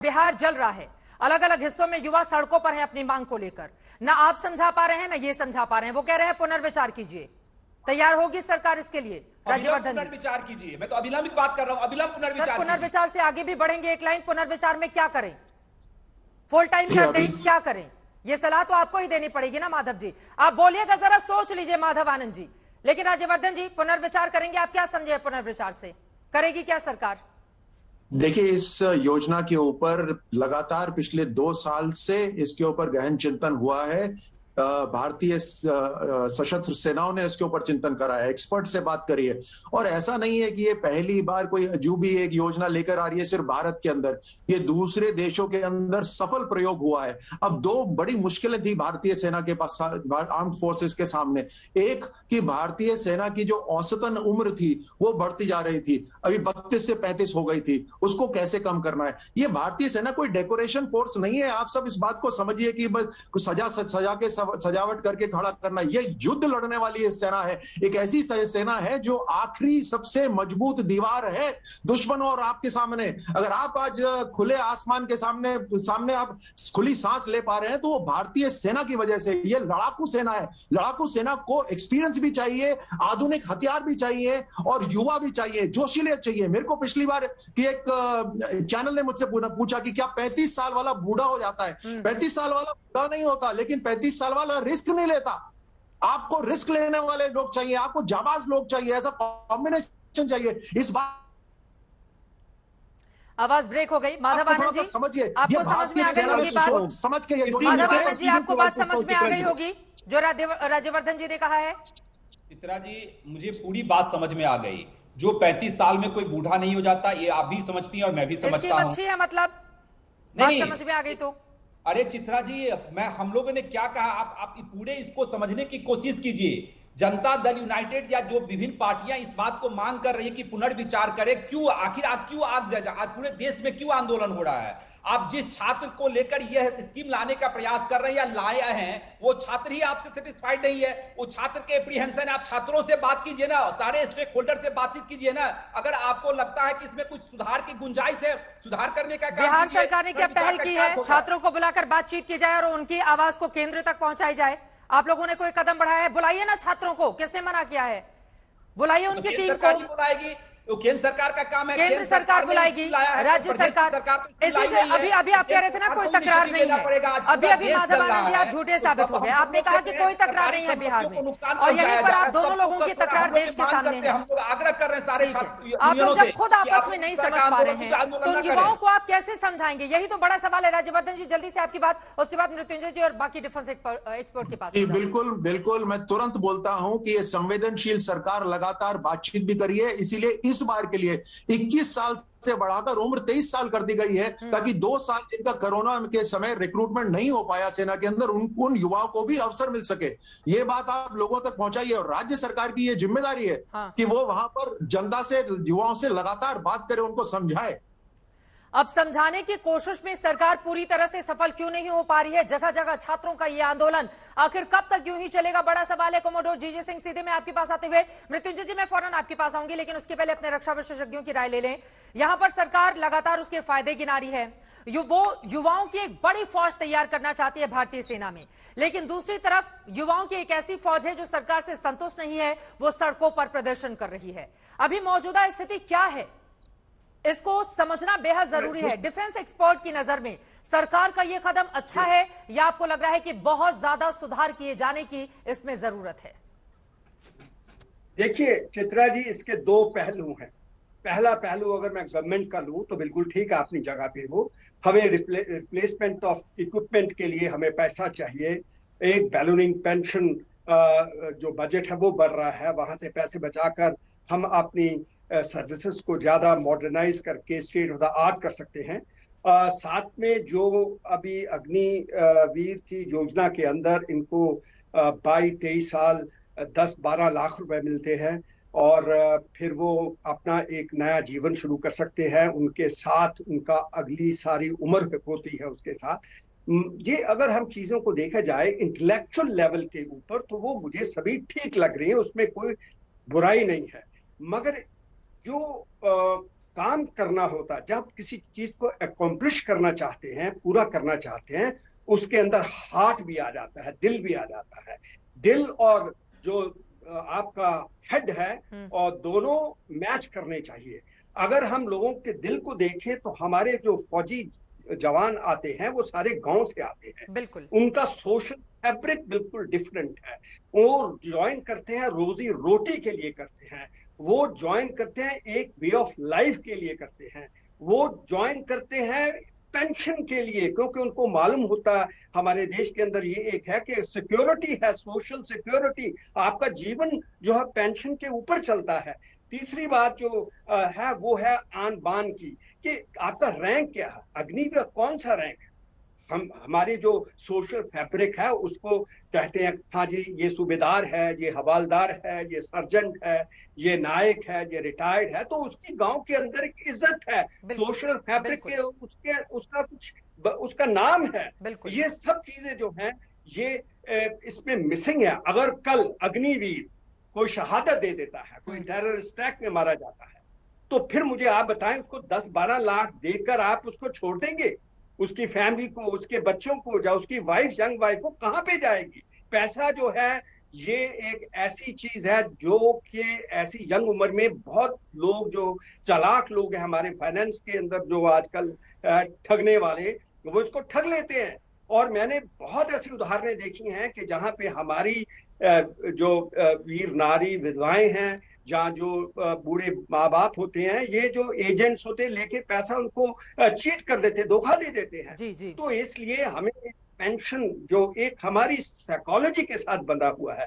बिहार जल रहा है, अलग अलग हिस्सों में युवा सड़कों पर है अपनी मांग को लेकर। ना आप समझा पा रहे हैं ना ये समझा पा रहे हैं। वो कह रहे हैं पुनर्विचार कीजिए। तैयार होगी सरकार इसके लिए? राज्यवर्धन जी, पुनर्विचार कीजिए। मैं तो अभिलंबित बात कर रहा हूं, अभिलंब पुनर्विचार। पुनर्विचार से आगे भी बढ़ेंगे। एक लाइन, पुनर्विचार में क्या करें, फुल टाइम का देश क्या करें, ये सलाह तो आपको ही देनी पड़ेगी ना माधव जी। आप बोलिएगा, जरा सोच लीजिए माधव आनंद जी। लेकिन राज्यवर्धन जी, पुनर्विचार करेंगे, आप क्या समझे पुनर्विचार से? करेगी क्या सरकार? देखिए, इस योजना के ऊपर लगातार पिछले 2 साल से इसके ऊपर गहन चिंतन हुआ है। भारतीय सशस्त्र सेनाओं ने इसके ऊपर चिंतन करा है, एक्सपर्ट से बात करी है। और ऐसा नहीं है कि ये पहली बार कोई अजूबी एक योजना लेकर आ रही है सिर्फ भारत के अंदर, ये दूसरे देशों के अंदर सफल प्रयोग हुआ है। अब 2 बड़ी मुश्किलें थी भारतीय सेना के पास, आर्म्ड फोर्सेस के सामने। एक कि भारतीय सेना की जो औसतन उम्र थी वो बढ़ती जा रही थी, अभी 32 से 35 हो गई थी, उसको कैसे कम करना है। ये भारतीय सेना कोई डेकोरेशन फोर्स नहीं है, आप सब इस बात को समझिए कि बस सजा के सजावट करके खड़ा करना। ये युद्ध लड़ने वाली सेना है, एक ऐसी सेना है जो आखिरी सबसे मजबूत दीवार है दुश्मनों और आपके सामने। अगर आप आज खुले आसमान के सामने आप खुली सांस ले पा रहे हैं तो वो भारतीय सेना की वजह से। ये लड़ाकू सेना है, लड़ाकू सेना को एक्सपीरियंस भी चाहिए, आधुनिक हथियार भी चाहिए और युवा भी चाहिए, जोशीले चाहिए। मेरे को पिछली बार की एक चैनल ने मुझसे पूछा कि क्या 35 साल वाला बूढ़ा हो जाता है? 35 साल वाला बूढ़ा नहीं होता, लेकिन 35 साल वाला रिस्क नहीं लेता। आपको रिस्क लेने वाले लोग चाहिए, आपको जाबाज लोग चाहिए, ऐसा कॉम्बिनेशन चाहिए। इस बात आवाज ब्रेक हो गई। माधव आनंद जी, समझिए, आपको समझ में आ गई होगी बात? समझ के माधव आनंद जी, आपको बात समझ में आ गई होगी जो राज्यवर्धन जी ने कहा है? चित्रा जी, मुझे पूरी बात समझ में आ गई। जो 35 साल में कोई बूढ़ा नहीं हो जाता, ये आप भी समझती हैं और मैं भी समझता हूं। अच्छी है, मतलब बात समझ में आ गई तो। अरे चित्रा जी, हम लोगों ने क्या कहा, आप पूरे इसको समझने की कोशिश कीजिए। जनता दल यूनाइटेड या जो विभिन्न पार्टियां इस बात को मांग कर रही है कि पुनर्विचार करें। क्यों, आखिर आज पूरे देश में क्यों आंदोलन हो रहा है? आप जिस छात्र को लेकर यह स्कीम लाने का प्रयास कर रहे हैं या लाए हैं, वो छात्र ही आपसे सेटिस्फाइड नहीं है। वो छात्र के एप्रीहेंशन, आप छात्रों से बात कीजिए ना, सारे स्टेक होल्डर से बातचीत कीजिए ना। अगर आपको लगता है कि इसमें कुछ सुधार की गुंजाइश है, सुधार करने का काम बिहार सरकार ने क्या पहल की है? छात्रों को बुलाकर बातचीत की जाए और उनकी आवाज को केंद्र तक पहुंचाई जाए। आप लोगों ने कोई कदम बढ़ाया है? बुलाइए ना छात्रों को, किसने मना किया है? बुलाइए उनकी टीम को। बुलाएगी तो केंद्र सरकार का काम है, केंद्र सरकार बुलाएगी, राज्य सरकार। इसी से अभी आप कह रहे थे ना कोई तकरार नहीं है। अभी माधव आनंद जी, आप झूठे साबित हो गए। आपने कहा कि कोई तकरार नहीं है बिहार में, और यहीं पर आप दोनों लोगों की तकरार देश के सामने है। हम लोग आग्रह कर रहे हैं सारे छात्र। आप लोग जब खुद आपस में नहीं समझ पा रहे हैं तो उन युवाओं को आप कैसे समझाएंगे? यही तो बड़ा सवाल है। राज्यवर्धन जी, जल्दी से आपकी बात, उसके बाद मृत्युंजय जी और बाकी डिफेंस एक्सपर्ट के पास। बिल्कुल बिल्कुल, मैं तुरंत बोलता हूं कि ये संवेदनशील सरकार लगातार बातचीत भी करी है। इसीलिए इस बार के लिए 21 साल से बढ़ाकर उम्र 23 साल कर दी गई है, ताकि 2 साल जिनका कोरोना के समय रिक्रूटमेंट नहीं हो पाया सेना के अंदर, उन युवाओं को भी अवसर मिल सके। ये बात आप लोगों तक पहुंचाइए और राज्य सरकार की ये जिम्मेदारी है कि वो वहां पर जनता से, युवाओं से लगातार बात करे, उनको समझाए। अब समझाने की कोशिश में सरकार पूरी तरह से सफल क्यों नहीं हो पा रही है? जगह जगह छात्रों का ये आंदोलन आखिर कब तक यूं ही चलेगा? बड़ा सवाल है। कोमोडोर जीजे सिंह, सीधे मैं आपके पास आते हुए मृत्युंजय जी, मैं फौरन आपके पास आऊंगी, लेकिन उसके पहले अपने रक्षा विशेषज्ञों की राय ले लें। यहां पर सरकार लगातार उसके फायदे गिना रही है। वो युवाओं की एक बड़ी फौज तैयार करना चाहती है भारतीय सेना में, लेकिन दूसरी तरफ युवाओं की एक ऐसी फौज है जो सरकार से संतुष्ट नहीं है, वो सड़कों पर प्रदर्शन कर रही है। अभी मौजूदा स्थिति क्या है, इसको समझना बेहद जरूरी है। डिफेंस एक्सपर्ट की नजर में सरकार का यह कदम अच्छा है या आपको लग रहा है कि बहुत ज्यादा सुधार किए जाने की इसमें जरूरत है? देखिए चित्रा जी, इसके 2 पहलू हैं। पहला पहलू अगर मैं गवर्नमेंट का लूं तो बिल्कुल ठीक है अपनी जगह पे। वो हमें रिप्लेसमेंट ऑफ इक्विपमेंट के लिए हमें पैसा चाहिए। एक बैलूनिंग पेंशन जो बजट है वो बढ़ रहा है, वहां से पैसे बचाकर हम अपनी सर्विसेज को ज्यादा मॉडर्नाइज करके स्टेट ऑफ द आर्ट कर सकते हैं। साथ में जो अभी अग्निवीर की योजना के अंदर इनको 22-23 साल 10-12 लाख रुपए मिलते हैं और फिर वो अपना एक नया जीवन शुरू कर सकते हैं। उनके साथ उनका अगली सारी उम्र होती है उसके साथ। ये अगर हम चीजों को देखा जाए इंटेलेक्चुअल लेवल के ऊपर तो वो मुझे सभी ठीक लग रही है, उसमें कोई बुराई नहीं है। मगर जो काम करना होता, जब किसी चीज को अकॉम्प्लिश करना चाहते हैं, पूरा करना चाहते हैं, उसके अंदर हार्ट भी आ जाता है, दिल भी आ जाता है। दिल और जो आपका हेड है और दोनों मैच करने चाहिए। अगर हम लोगों के दिल को देखें तो हमारे जो फौजी जवान आते हैं वो सारे गांव से आते हैं, बिल्कुल उनका सोशल फैब्रिक बिल्कुल डिफरेंट है। वो ज्वाइन करते हैं रोजी रोटी के लिए करते हैं, वो ज्वाइन करते हैं एक वे ऑफ लाइफ के लिए करते हैं, वो ज्वाइन करते हैं पेंशन के लिए, क्योंकि उनको मालूम होता है हमारे देश के अंदर ये एक है कि सिक्योरिटी है, सोशल सिक्योरिटी, आपका जीवन जो है पेंशन के ऊपर चलता है। तीसरी बात जो है वो है आन बान की, कि आपका रैंक क्या है, अग्निवीर कौन सा रैंक है। हमारी जो सोशल फैब्रिक है उसको कहते हैं, हाँ जी ये सूबेदार है, ये हवालदार है, ये सर्जेंट है, ये नायक है, ये रिटायर्ड है, तो उसकी गांव के अंदर एक इज्जत है, सोशल फैब्रिक के उसका कुछ उसका नाम है। ये सब चीजें जो हैं ये इसमें मिसिंग है। अगर कल अग्निवीर कोई शहादत दे देता है, कोई टेररिस्ट अटैक में मारा जाता है, तो फिर मुझे आप बताएं उसको 10-12 लाख देकर आप उसको छोड़ देंगे? उसकी फैमिली को, उसके बच्चों को, या उसकी वाइफ, यंग वाइफ को कहां पे जाएगी? पैसा जो है ये एक ऐसी चीज है जो कि ऐसी यंग उम्र में बहुत लोग जो चालाक लोग हैं हमारे फाइनेंस के अंदर, जो आजकल ठगने वाले, वो इसको ठग लेते हैं। और मैंने बहुत ऐसी उदाहरणें देखी हैं कि जहां पे हमारी जो वीर नारी विधवाएं हैं, जहाँ जो बूढ़े माँ बाप होते हैं, ये जो एजेंट्स होते हैं लेके पैसा उनको चीट कर देते, धोखा दे देते हैं। जी। तो इसलिए हमें पेंशन जो एक हमारी साइकोलॉजी के साथ बंधा हुआ है,